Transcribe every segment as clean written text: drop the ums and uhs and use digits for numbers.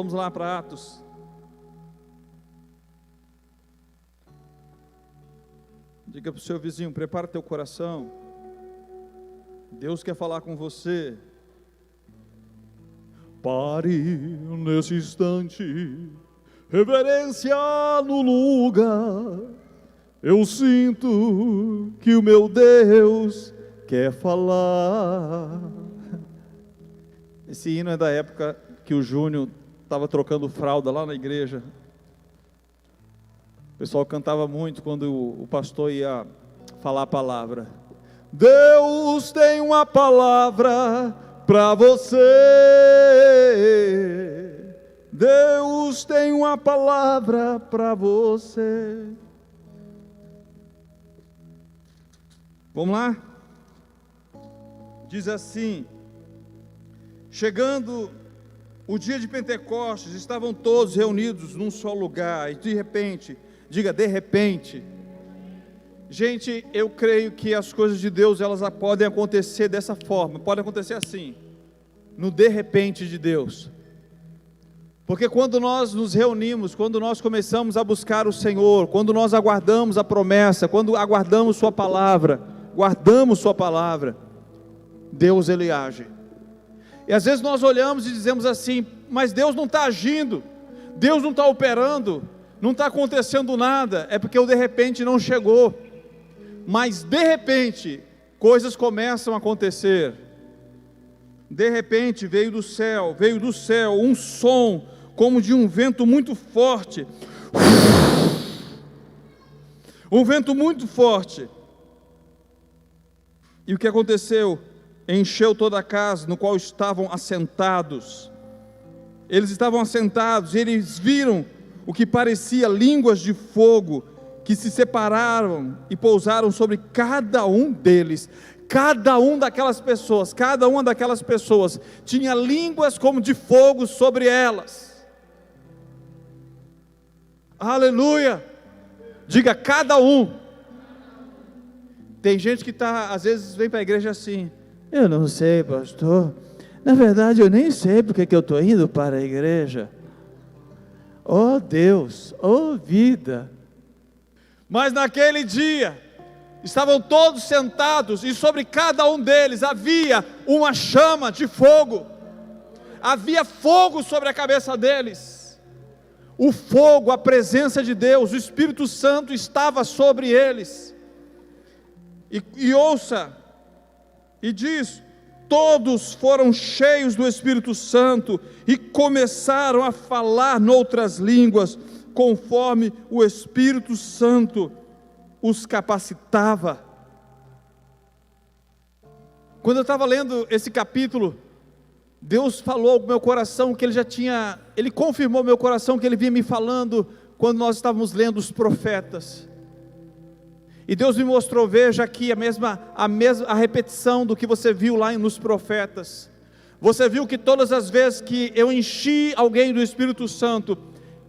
Vamos lá para Atos. Diga para o seu vizinho, prepara teu coração. Deus quer falar com você. Pare nesse instante, reverência no lugar. Eu sinto que o meu Deus quer falar. Esse hino é da época que o Júnior estava trocando fralda lá na igreja. O pessoal cantava muito quando o pastor ia falar a palavra. Deus tem uma palavra para você. Deus tem uma palavra para você. Vamos lá? Diz assim: chegando o dia de Pentecostes, estavam todos reunidos num só lugar, e de repente, diga de repente. Gente, eu creio que as coisas de Deus, elas podem acontecer dessa forma, podem acontecer assim, no de repente de Deus. Porque quando nós nos reunimos, quando nós começamos a buscar o Senhor, quando nós aguardamos a promessa, quando aguardamos sua palavra, guardamos sua palavra, Deus ele age. E às vezes nós olhamos e dizemos assim, mas Deus não está agindo, Deus não está operando, não está acontecendo nada, é porque o de repente não chegou. Mas de repente, coisas começam a acontecer. De repente veio do céu um som, como de um vento muito forte. Um vento muito forte. E o que aconteceu? Encheu toda a casa no qual estavam assentados. Eles estavam assentados, e eles viram o que parecia línguas de fogo, que se separaram e pousaram sobre cada um deles. Cada uma daquelas pessoas tinha línguas como de fogo sobre elas. Aleluia! Diga, cada um. Tem gente que às vezes vem para a igreja assim: eu não sei, pastor, na verdade eu nem sei porque que eu estou indo para a igreja. Oh Deus, oh vida. Mas naquele dia, estavam todos sentados, e sobre cada um deles havia uma chama de fogo. Havia fogo sobre a cabeça deles. O fogo, a presença de Deus, o Espírito Santo estava sobre eles. E ouça, e diz: todos foram cheios do Espírito Santo e começaram a falar noutras línguas, conforme o Espírito Santo os capacitava. Quando eu estava lendo esse capítulo, Deus falou ao meu coração que Ele confirmou ao meu coração que Ele vinha me falando quando nós estávamos lendo os profetas. E Deus me mostrou, veja aqui a repetição do que você viu lá nos profetas. Você viu que todas as vezes que eu enchi alguém do Espírito Santo,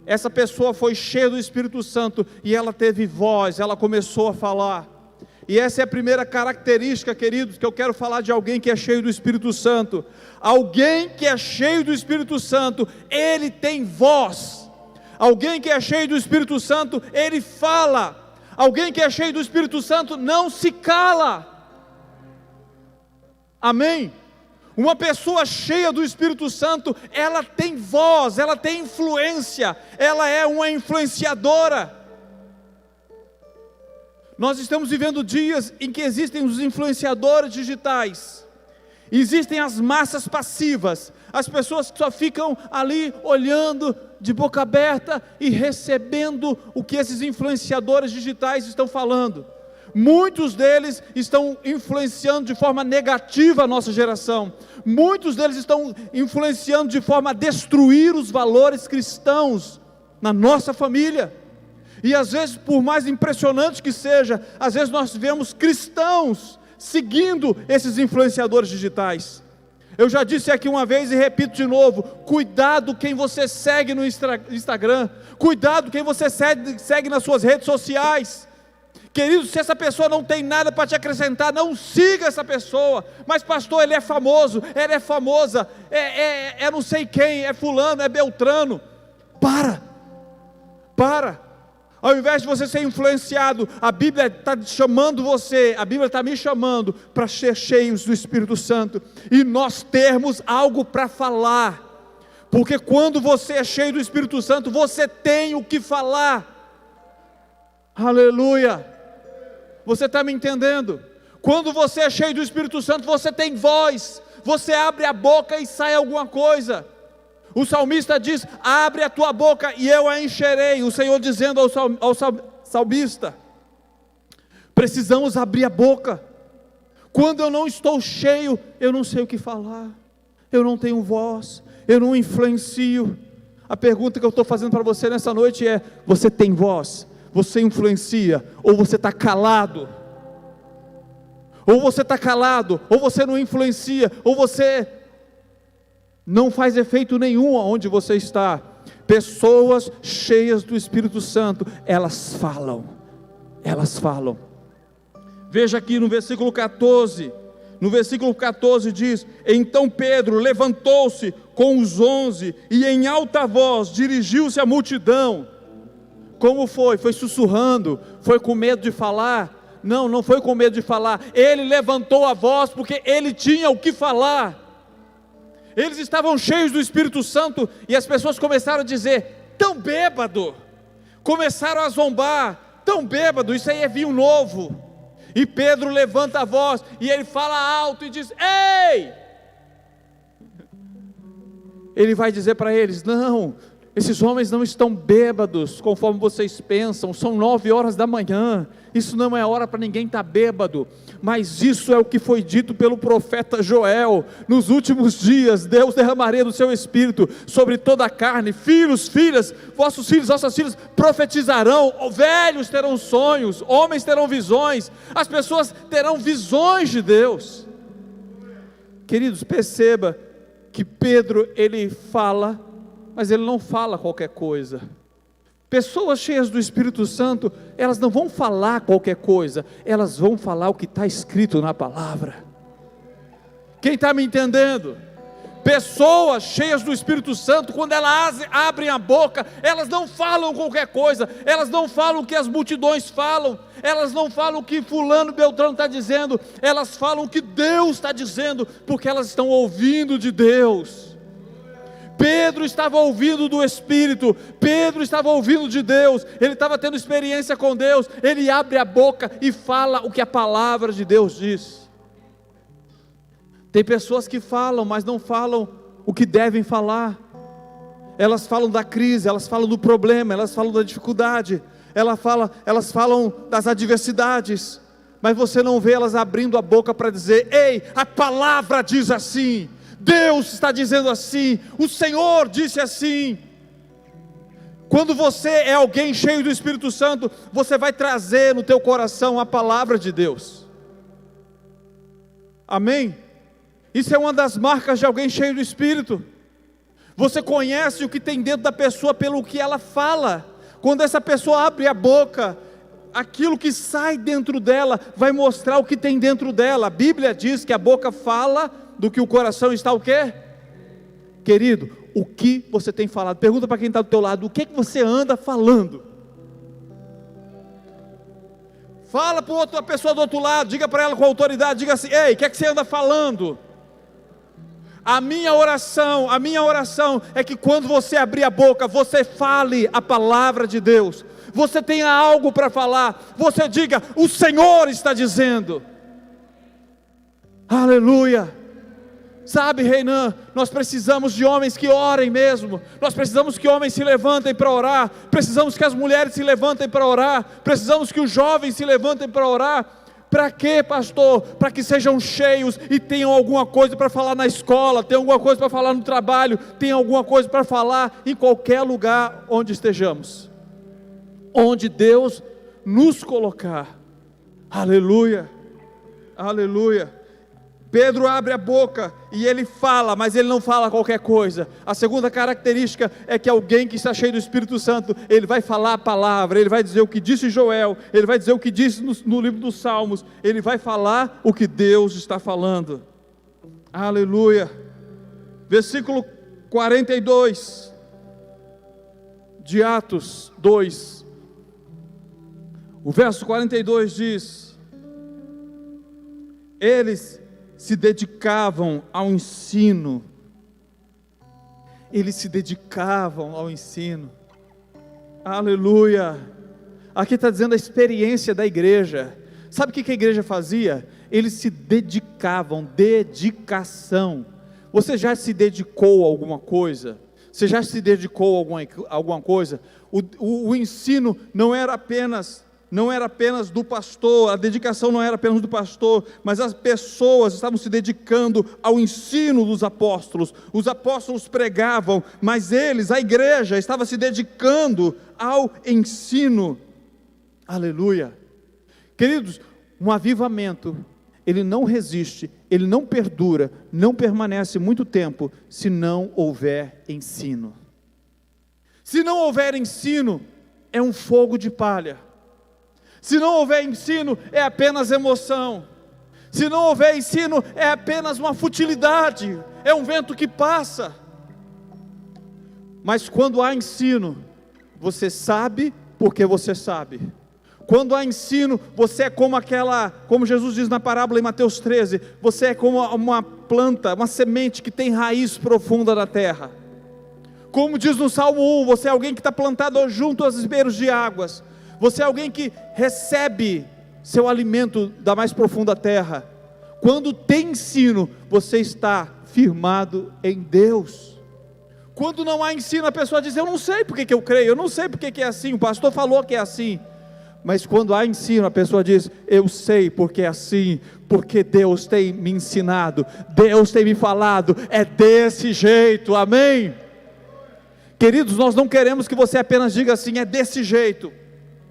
essa pessoa foi cheia do Espírito Santo, e ela teve voz, ela começou a falar. E essa é a primeira característica, queridos, que eu quero falar de alguém que é cheio do Espírito Santo. Alguém que é cheio do Espírito Santo, ele tem voz. Alguém que é cheio do Espírito Santo, ele fala. Alguém que é cheio do Espírito Santo não se cala. Amém? Uma pessoa cheia do Espírito Santo, ela tem voz, ela tem influência, ela é uma influenciadora. Nós estamos vivendo dias em que existem os influenciadores digitais, existem as massas passivas, as pessoas que só ficam ali olhando de boca aberta e recebendo o que esses influenciadores digitais estão falando. Muitos deles estão influenciando de forma negativa a nossa geração. Muitos deles estão influenciando de forma a destruir os valores cristãos na nossa família. E às vezes, por mais impressionante que seja, às vezes nós vemos cristãos seguindo esses influenciadores digitais. Eu já disse aqui uma vez e repito de novo: cuidado quem você segue no Instagram, cuidado quem você segue nas suas redes sociais, Querido, se essa pessoa não tem nada para te acrescentar, não siga essa pessoa. Mas pastor, ele é famoso, ela é famosa, é não sei quem, é fulano, é beltrano. Para. Ao invés de você ser influenciado, a Bíblia está chamando você, a Bíblia está me chamando para ser cheios do Espírito Santo, e nós termos algo para falar, porque quando você é cheio do Espírito Santo, você tem o que falar. Aleluia. Você está me entendendo? Quando você é cheio do Espírito Santo, você tem voz, você abre a boca e sai alguma coisa. O salmista diz: abre a tua boca e eu a encherei. O Senhor dizendo ao salmista: precisamos abrir a boca. Quando eu não estou cheio, eu não sei o que falar, eu não tenho voz, eu não influencio. A pergunta que eu estou fazendo para você nessa noite é: você tem voz? Você influencia, ou você está calado? Ou você está calado, ou você não influencia, ou você não faz efeito nenhum aonde você está. Pessoas cheias do Espírito Santo, elas falam. Veja aqui no versículo 14, diz: então Pedro levantou-se com os 11, e em alta voz dirigiu-se à multidão. Como foi? Foi sussurrando? Foi com medo de falar? Não foi com medo de falar. Ele levantou a voz porque ele tinha o que falar. Eles estavam cheios do Espírito Santo, e as pessoas começaram a dizer: tão bêbado. Começaram a zombar: tão bêbado, isso aí é vinho novo. E Pedro levanta a voz, e ele fala alto e diz: ei! Ele vai dizer para eles: não, esses homens não estão bêbados, conforme vocês pensam, são 9 horas da manhã, isso não é hora para ninguém estar bêbado, mas isso é o que foi dito pelo profeta Joel: nos últimos dias, Deus derramaria do seu Espírito sobre toda a carne, filhos, filhas, vossos filhos, vossas filhas profetizarão, velhos terão sonhos, homens terão visões, as pessoas terão visões de Deus. Queridos, perceba que Pedro, ele fala, mas ele não fala qualquer coisa. Pessoas cheias do Espírito Santo, elas não vão falar qualquer coisa, elas vão falar o que está escrito na palavra. Quem está me entendendo? Pessoas cheias do Espírito Santo, quando elas abrem a boca, elas não falam qualquer coisa, elas não falam o que as multidões falam, elas não falam o que fulano Beltrano está dizendo, elas falam o que Deus está dizendo, porque elas estão ouvindo de Deus. Pedro estava ouvindo do Espírito, Pedro estava ouvindo de Deus, ele estava tendo experiência com Deus, ele abre a boca e fala o que a palavra de Deus diz. Tem pessoas que falam, mas não falam o que devem falar. Elas falam da crise, elas falam do problema, elas falam da dificuldade, elas falam das adversidades, mas você não vê elas abrindo a boca para dizer: ei, a palavra diz assim, Deus está dizendo assim, o Senhor disse assim. Quando você é alguém cheio do Espírito Santo, você vai trazer no teu coração a palavra de Deus. Amém? Isso é uma das marcas de alguém cheio do Espírito. Você conhece o que tem dentro da pessoa pelo que ela fala. Quando essa pessoa abre a boca, aquilo que sai dentro dela vai mostrar o que tem dentro dela. A Bíblia diz que a boca fala do que o coração está o quê? Querido, o que você tem falado? Pergunta para quem está do teu lado: o que você anda falando? Fala para outra pessoa do outro lado, diga para ela com autoridade, diga assim: ei, o que você anda falando? A minha oração é que quando você abrir a boca, você fale a palavra de Deus, você tenha algo para falar, você diga: o Senhor está dizendo. Aleluia. Sabe, Reinan, nós precisamos de homens que orem mesmo, nós precisamos que homens se levantem para orar, precisamos que as mulheres se levantem para orar, precisamos que os jovens se levantem para orar. Para quê, pastor? Para que sejam cheios e tenham alguma coisa para falar na escola, tenham alguma coisa para falar no trabalho, tenham alguma coisa para falar em qualquer lugar onde estejamos, onde Deus nos colocar. Aleluia, aleluia. Pedro abre a boca e ele fala, mas ele não fala qualquer coisa. A segunda característica é que alguém que está cheio do Espírito Santo, ele vai falar a palavra, ele vai dizer o que disse Joel, ele vai dizer o que disse no livro dos Salmos, ele vai falar o que Deus está falando. Aleluia. Versículo 42 de Atos 2. O verso 42 diz: eles se dedicavam ao ensino. Eles se dedicavam ao ensino. Aleluia. Aqui está dizendo a experiência da igreja. Sabe o que a igreja fazia? Eles se dedicavam, dedicação. Você já se dedicou a alguma coisa? Você já se dedicou a alguma coisa? O ensino não era apenas do pastor, a dedicação não era apenas do pastor, mas as pessoas estavam se dedicando ao ensino dos apóstolos. Os apóstolos pregavam, mas eles, a igreja, estava se dedicando ao ensino. Aleluia. Queridos, um avivamento, ele não resiste, ele não perdura, não permanece muito tempo, se não houver ensino. Se não houver ensino, é um fogo de palha. Se não houver ensino, é apenas emoção. Se não houver ensino, é apenas uma futilidade, é um vento que passa. Mas quando há ensino, você sabe porque você sabe. Quando há ensino, você é como Jesus diz na parábola em Mateus 13, você é como uma planta, uma semente que tem raiz profunda na terra. Como diz no Salmo 1, você é alguém que está plantado junto aos ribeiros de águas. Você é alguém que recebe seu alimento da mais profunda terra. Quando tem ensino, você está firmado em Deus. Quando não há ensino, a pessoa diz: eu não sei porque que eu creio, eu não sei porque que é assim, o pastor falou que é assim. Mas quando há ensino, a pessoa diz: eu sei porque é assim, porque Deus tem me ensinado, Deus tem me falado, é desse jeito, amém? Queridos, nós não queremos que você apenas diga assim, é desse jeito,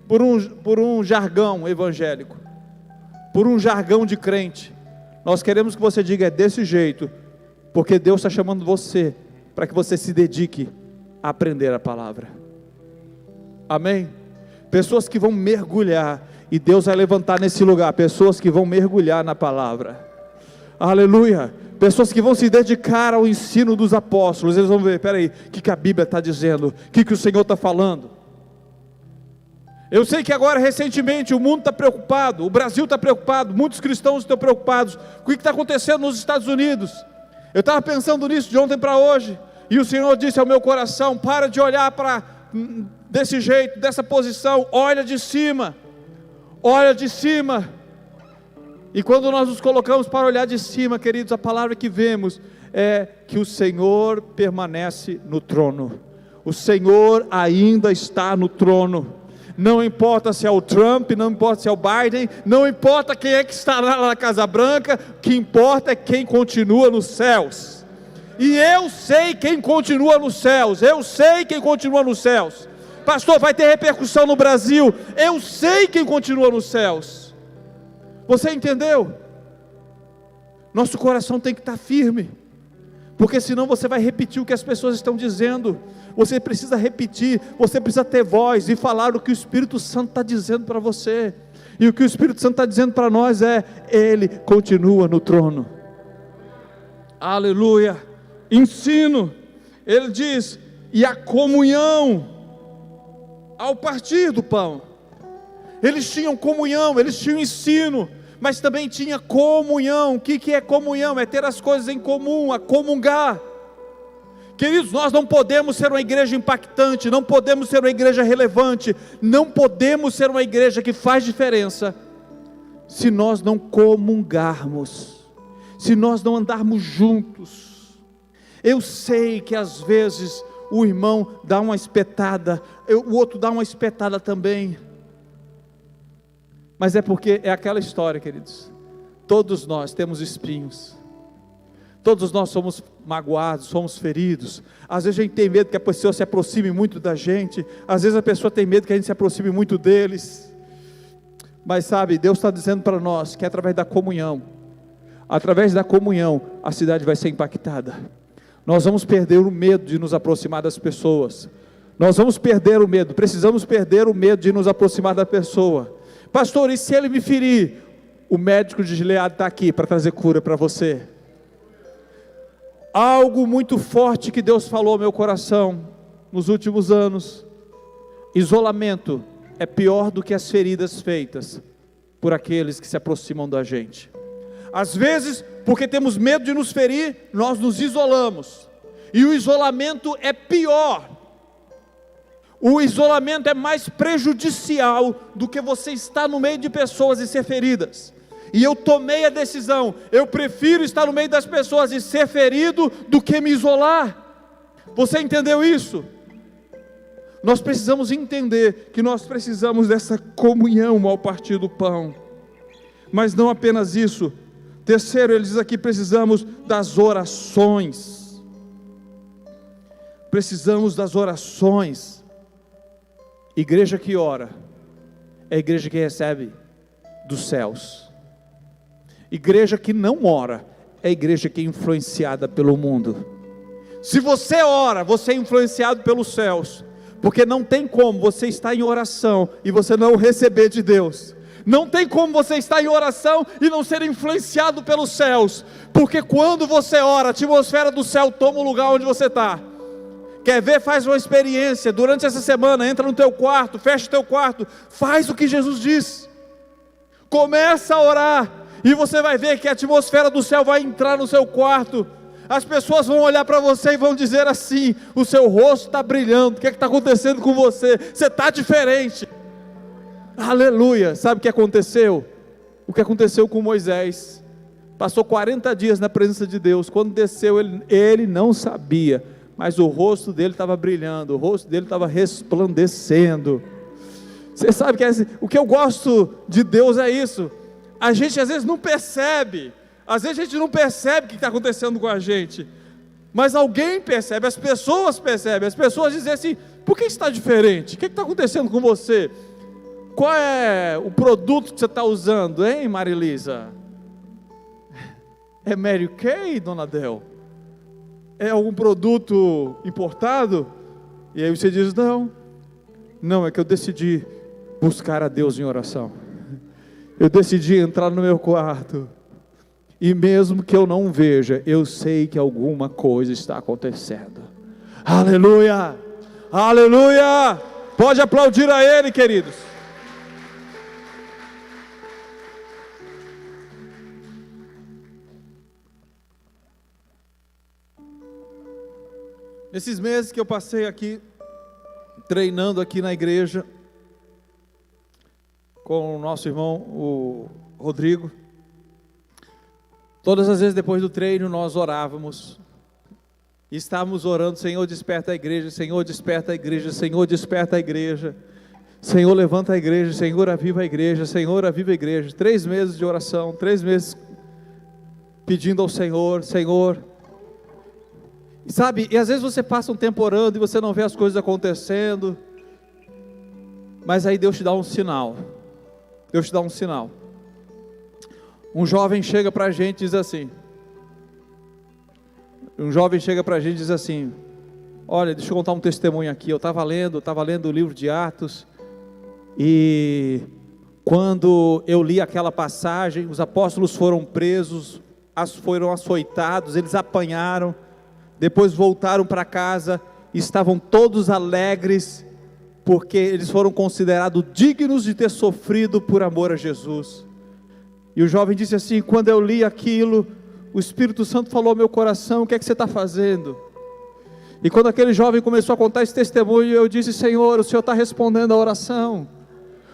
por um jargão evangélico, por um jargão de crente. Nós queremos que você diga, é desse jeito, porque Deus está chamando você, para que você se dedique a aprender a palavra, amém? Pessoas que vão mergulhar, e Deus vai levantar nesse lugar, pessoas que vão mergulhar na palavra, aleluia, pessoas que vão se dedicar ao ensino dos apóstolos. Eles vão ver, peraí, o que a Bíblia está dizendo, o que o Senhor está falando. Eu sei que agora recentemente o mundo está preocupado, o Brasil está preocupado, muitos cristãos estão preocupados com o que está acontecendo nos Estados Unidos. Eu estava pensando nisso de ontem para hoje, e o Senhor disse ao meu coração: para de olhar desse jeito, dessa posição, olha de cima, olha de cima. E quando nós nos colocamos para olhar de cima, queridos, a palavra que vemos é que o Senhor permanece no trono, o Senhor ainda está no trono. Não importa se é o Trump, não importa se é o Biden, não importa quem é que está lá na Casa Branca, o que importa é quem continua nos céus. E eu sei quem continua nos céus, eu sei quem continua nos céus. Pastor, vai ter repercussão no Brasil, eu sei quem continua nos céus. Você entendeu? Nosso coração tem que estar firme, porque senão você vai repetir o que as pessoas estão dizendo. Você precisa repetir, você precisa ter voz e falar o que o Espírito Santo está dizendo para você. E o que o Espírito Santo está dizendo para nós é: Ele continua no trono. Aleluia. Ensino, Ele diz, e a comunhão ao partir do pão. Eles tinham comunhão, eles tinham ensino, mas também tinha comunhão. O que é comunhão? É ter as coisas em comum, a comungar. Queridos, nós não podemos ser uma igreja impactante, não podemos ser uma igreja relevante, não podemos ser uma igreja que faz diferença, se nós não comungarmos, se nós não andarmos juntos. Eu sei que às vezes o irmão dá uma espetada, o outro dá uma espetada também, mas é porque é aquela história, queridos, todos nós temos espinhos, todos nós somos magoados, somos feridos. Às vezes a gente tem medo que a pessoa se aproxime muito da gente, às vezes a pessoa tem medo que a gente se aproxime muito deles, mas sabe, Deus está dizendo para nós que é através da comunhão, através da comunhão, a cidade vai ser impactada. Nós vamos perder o medo de nos aproximar das pessoas. Nós vamos perder o medo, precisamos perder o medo de nos aproximar da pessoa. Pastor, e se ele me ferir? O médico de Gileade está aqui para trazer cura para você. Algo muito forte que Deus falou ao meu coração nos últimos anos: isolamento é pior do que as feridas feitas por aqueles que se aproximam da gente. Às vezes, porque temos medo de nos ferir, nós nos isolamos, e o isolamento é pior. O isolamento é mais prejudicial do que você estar no meio de pessoas e ser feridas. E eu tomei a decisão, eu prefiro estar no meio das pessoas e ser ferido do que me isolar. Você entendeu isso? Nós precisamos entender que nós precisamos dessa comunhão ao partir do pão. Mas não apenas isso. Terceiro, ele diz aqui, precisamos das orações. Precisamos das orações. Igreja que ora é a igreja que recebe dos céus. Igreja que não ora é a igreja que é influenciada pelo mundo. Se você ora, você é influenciado pelos céus, porque não tem como você estar em oração e você não receber de Deus. Não tem como você estar em oração e não ser influenciado pelos céus, porque quando você ora, a atmosfera do céu toma o lugar onde você está. Quer ver? Faz uma experiência durante essa semana, entra no teu quarto, fecha o teu quarto, faz o que Jesus diz, começa a orar, e você vai ver que a atmosfera do céu vai entrar no seu quarto. As pessoas vão olhar para você e vão dizer assim: o seu rosto está brilhando, o que está acontecendo com você? Você está diferente. Aleluia. Sabe o que aconteceu? O que aconteceu com Moisés? Passou 40 dias na presença de Deus. Quando desceu, ele não sabia, mas o rosto dele estava brilhando, o rosto dele estava resplandecendo. Você sabe que o que eu gosto de Deus é isso. A gente às vezes não percebe, às vezes a gente não percebe o que está acontecendo com a gente, mas alguém percebe, as pessoas percebem, as pessoas dizem assim: por que está diferente? O que está acontecendo com você? Qual é o produto que você está usando, hein, Marilisa? É Mary Kay, Dona Del? É algum produto importado? E aí você diz: não, é que eu decidi buscar a Deus em oração. Eu decidi entrar no meu quarto, e mesmo que eu não veja, eu sei que alguma coisa está acontecendo. Aleluia, aleluia. Pode aplaudir a Ele, queridos. Nesses meses que eu passei aqui, treinando aqui na igreja, com o nosso irmão, o Rodrigo, todas as vezes depois do treino nós orávamos, e estávamos orando: Senhor, desperta a igreja, Senhor, desperta a igreja, Senhor, desperta a igreja, Senhor, levanta a igreja, Senhor, aviva a igreja, Senhor, aviva a igreja. 3 meses de oração, 3 meses pedindo ao Senhor, Senhor. Sabe, e às vezes você passa um tempo orando e você não vê as coisas acontecendo, mas aí Deus te dá um sinal. Deus te dá um sinal. Um jovem chega para a gente e diz assim: olha, deixa eu contar um testemunho aqui. Eu estava lendo o livro de Atos, e quando eu li aquela passagem, os apóstolos foram presos, foram açoitados, eles apanharam, depois voltaram para casa, e estavam todos alegres, porque eles foram considerados dignos de ter sofrido por amor a Jesus. E o jovem disse assim: quando eu li aquilo, o Espírito Santo falou ao meu coração: o que é que você está fazendo? E quando aquele jovem começou a contar esse testemunho, eu disse: Senhor, o Senhor está respondendo a oração,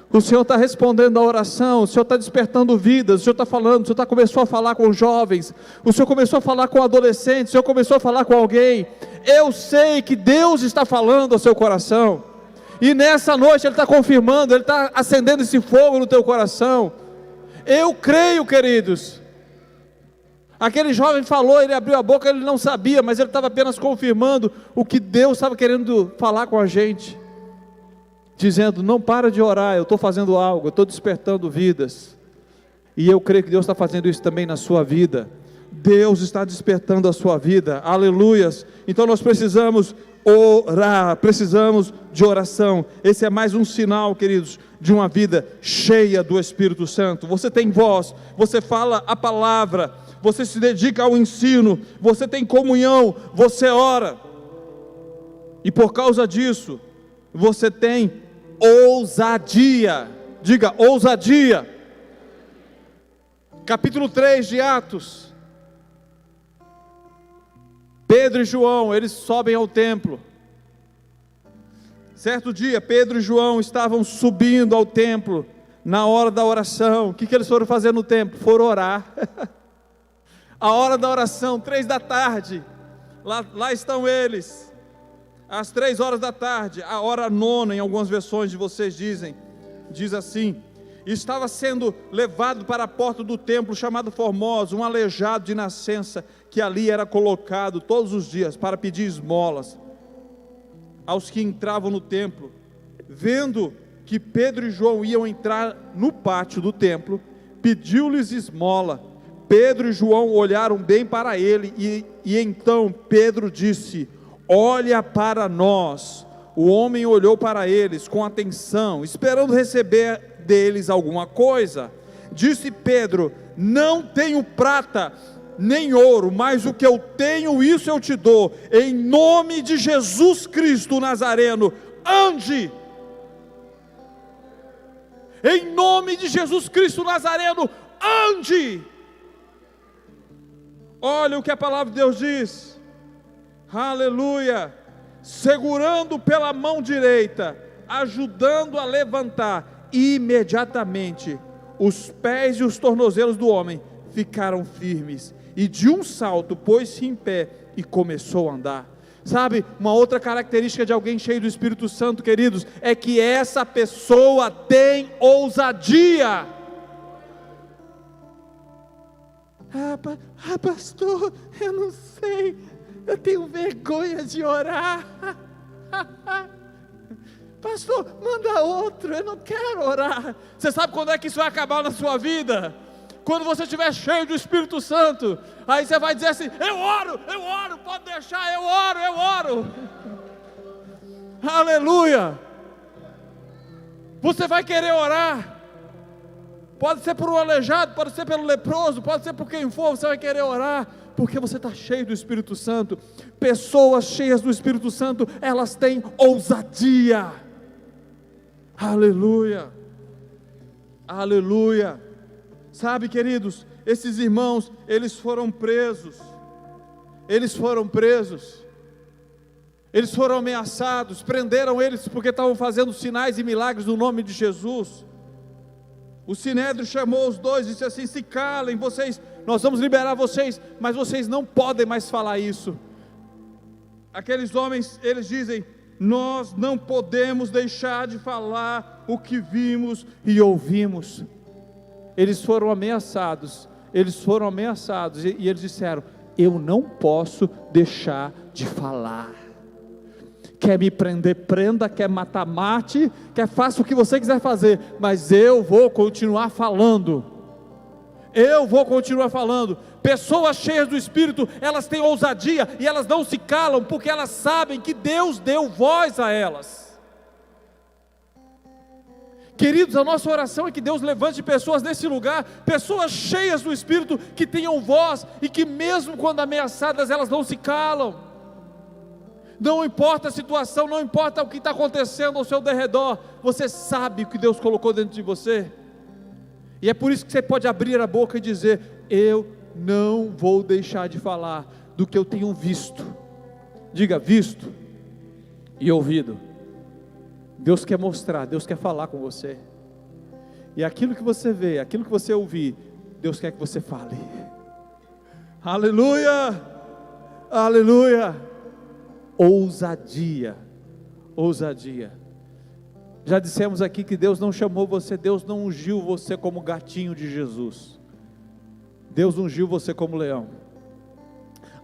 o Senhor está respondendo a oração, o Senhor está despertando vidas, o Senhor está falando, o Senhor começou a falar com jovens, o Senhor começou a falar com adolescentes, o Senhor começou a falar com alguém. Eu sei que Deus está falando ao seu coração, e nessa noite Ele está confirmando, Ele está acendendo esse fogo no teu coração. Eu creio, queridos. Aquele jovem falou, ele abriu a boca, ele não sabia, mas ele estava apenas confirmando o que Deus estava querendo falar com a gente, dizendo: não para de orar, eu estou fazendo algo, eu estou despertando vidas. E eu creio que Deus está fazendo isso também na sua vida. Deus está despertando a sua vida, aleluias. Então nós precisamos orar, precisamos de oração. Esse é mais um sinal, queridos, de uma vida cheia do Espírito Santo. Você tem voz, você fala a palavra, você se dedica ao ensino, você tem comunhão, você ora, e por causa disso, você tem ousadia. Diga, ousadia. Capítulo 3 de Atos, Pedro e João, eles sobem ao templo. Certo dia, Pedro e João estavam subindo ao templo, na hora da oração. O que eles foram fazer no templo? Foram orar. A hora da oração, 3 da tarde, lá estão eles, às 3 horas da tarde, a hora nona, em algumas versões de vocês diz assim: estava sendo levado para a porta do templo, chamado Formosa, um aleijado de nascença, que ali era colocado todos os dias, para pedir esmolas, aos que entravam no templo. Vendo que Pedro e João iam entrar no pátio do templo, pediu-lhes esmola. Pedro e João olharam bem para ele, e então Pedro disse: olha para nós. O homem olhou para eles com atenção, esperando receber deles alguma coisa. Disse Pedro: não tenho prata nem ouro, mas o que eu tenho, isso eu te dou. Em nome de Jesus Cristo Nazareno, ande. Em nome de Jesus Cristo Nazareno, ande. Olha o que a palavra de Deus diz, aleluia. Segurando pela mão direita, ajudando a levantar, imediatamente os pés e os tornozelos do homem ficaram firmes, e de um salto pôs-se em pé e começou a andar. Sabe, uma outra característica de alguém cheio do Espírito Santo, queridos, é que essa pessoa tem ousadia. Pastor, eu não sei, eu tenho vergonha de orar. Pastor, manda outro, eu não quero orar. Você sabe quando é que isso vai acabar na sua vida? Quando você estiver cheio do Espírito Santo. Aí você vai dizer assim: eu oro, pode deixar, eu oro. Aleluia. Você vai querer orar. Pode ser por um aleijado, pode ser pelo leproso, pode ser por quem for, você vai querer orar, porque você está cheio do Espírito Santo. Pessoas cheias do Espírito Santo, elas têm ousadia. Aleluia, aleluia. Sabe, queridos, esses irmãos, eles foram presos, eles foram ameaçados, prenderam eles porque estavam fazendo sinais e milagres no nome de Jesus. O Sinédrio chamou os dois e disse assim: se calem, nós vamos liberar vocês, mas vocês não podem mais falar isso. Aqueles homens, eles dizem: nós não podemos deixar de falar o que vimos e ouvimos. Eles foram ameaçados, e eles disseram: eu não posso deixar de falar. Quer me prender, prenda, quer matar, mate, quer faça o que você quiser fazer, mas eu vou continuar falando. Pessoas cheias do Espírito, elas têm ousadia, e elas não se calam, porque elas sabem que Deus deu voz a elas. Queridos, a nossa oração é que Deus levante pessoas nesse lugar, pessoas cheias do Espírito, que tenham voz, e que mesmo quando ameaçadas, elas não se calam. Não importa a situação, não importa o que está acontecendo ao seu derredor, você sabe o que Deus colocou dentro de você, e é por isso que você pode abrir a boca e dizer: eu não vou deixar de falar do que eu tenho visto. Diga, visto e ouvido. Deus quer mostrar, Deus quer falar com você, e aquilo que você vê, aquilo que você ouvir, Deus quer que você fale. Aleluia, aleluia. Ousadia. Já dissemos aqui que Deus não chamou você, Deus não ungiu você como gatinho de Jesus, Deus ungiu você como leão.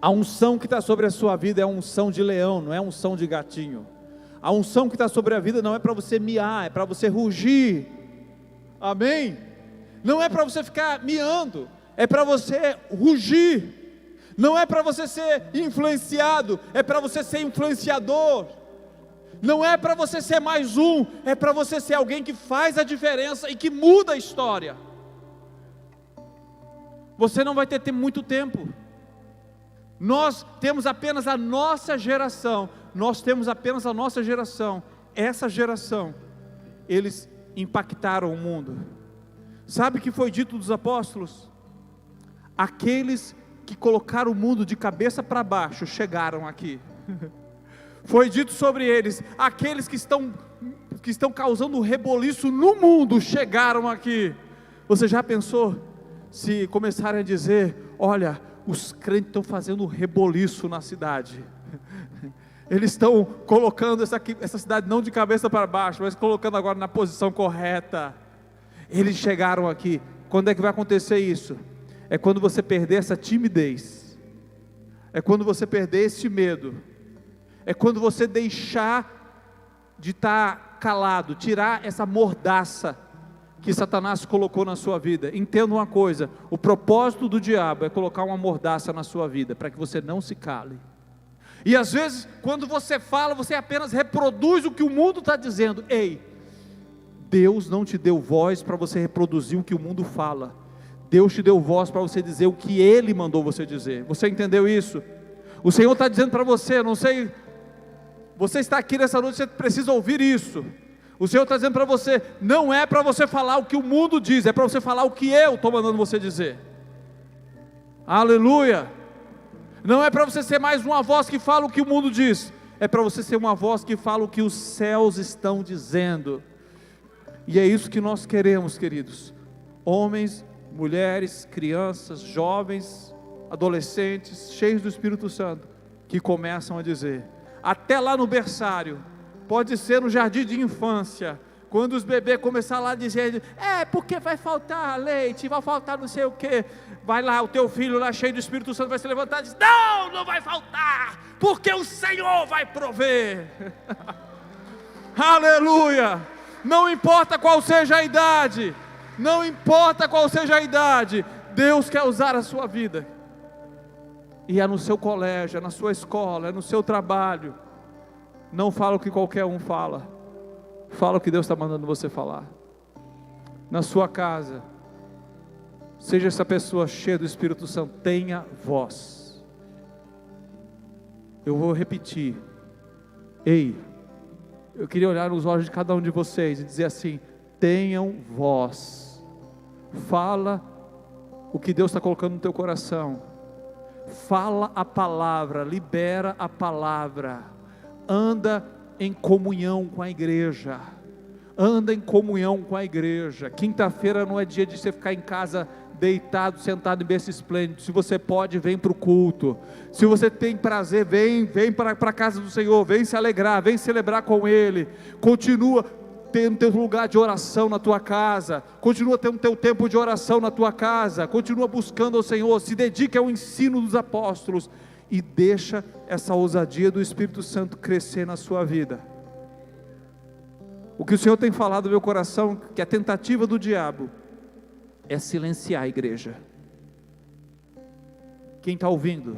A unção que está sobre a sua vida é a unção de leão, não é a unção de gatinho. A unção que está sobre a vida não é para você miar, é para você rugir. Amém? Não é para você ficar miando, é para você rugir. Não é para você ser influenciado, é para você ser influenciador. Não é para você ser mais um, é para você ser alguém que faz a diferença e que muda a história. Você não vai ter muito tempo. Nós temos apenas a nossa geração. Essa geração, eles impactaram o mundo. Sabe o que foi dito dos apóstolos? Aqueles que colocaram o mundo de cabeça para baixo chegaram aqui. Foi dito sobre eles: aqueles que estão causando reboliço no mundo chegaram aqui. Você já pensou se começarem a dizer: olha, os crentes estão fazendo reboliço na cidade, eles estão colocando essa cidade não de cabeça para baixo, mas colocando agora na posição correta. Eles chegaram aqui. Quando é que vai acontecer isso? É quando você perder essa timidez, é quando você perder esse medo, é quando você deixar de estar calado, tirar essa mordaça que Satanás colocou na sua vida. Entenda uma coisa: o propósito do diabo é colocar uma mordaça na sua vida, para que você não se cale. E às vezes, quando você fala, você apenas reproduz o que o mundo está dizendo. Ei, Deus não te deu voz para você reproduzir o que o mundo fala. Deus te deu voz para você dizer o que Ele mandou você dizer. Você entendeu isso? O Senhor está dizendo para você, não sei, você está aqui nessa noite, você precisa ouvir isso. O Senhor está dizendo para você: não é para você falar o que o mundo diz, é para você falar o que eu estou mandando você dizer. Aleluia! Não é para você ser mais uma voz que fala o que o mundo diz, é para você ser uma voz que fala o que os céus estão dizendo. E é isso que nós queremos, queridos. Homens, mulheres, crianças, jovens, adolescentes, cheios do Espírito Santo, que começam a dizer, até lá no berçário, pode ser no jardim de infância, quando os bebês começarem lá a dizer: porque vai faltar leite, vai faltar não sei o que, vai lá, o teu filho lá cheio do Espírito Santo vai se levantar e diz: não vai faltar, porque o Senhor vai prover. Aleluia! Não importa qual seja a idade, não importa qual seja a idade, Deus quer usar a sua vida. E é no seu colégio, é na sua escola, é no seu trabalho. Não fala o que qualquer um fala, fala o que Deus está mandando você falar. Na sua casa, seja essa pessoa cheia do Espírito Santo, tenha voz. Eu vou repetir. Ei, eu queria olhar nos olhos de cada um de vocês e dizer assim: tenham voz. Fala o que Deus está colocando no teu coração. Fala a palavra, libera a palavra. Anda em comunhão com a igreja. Anda em comunhão com a igreja. Quinta-feira não é dia de você ficar em casa deitado, sentado em berço esplêndido. Se você pode, vem para o culto. Se você tem prazer, vem para a casa do Senhor, vem se alegrar, vem celebrar com Ele. Continua tendo teu lugar de oração na tua casa, continua tendo teu tempo de oração na tua casa, continua buscando ao Senhor, se dedique ao ensino dos apóstolos, e deixa essa ousadia do Espírito Santo crescer na sua vida. O que o Senhor tem falado no meu coração, que a tentativa do diabo é silenciar a igreja. Quem está ouvindo?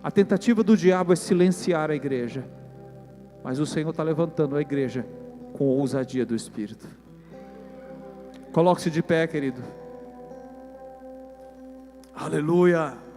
A tentativa do diabo é silenciar a igreja, mas o Senhor está levantando a igreja com a ousadia do Espírito. Coloque-se de pé, querido. Aleluia.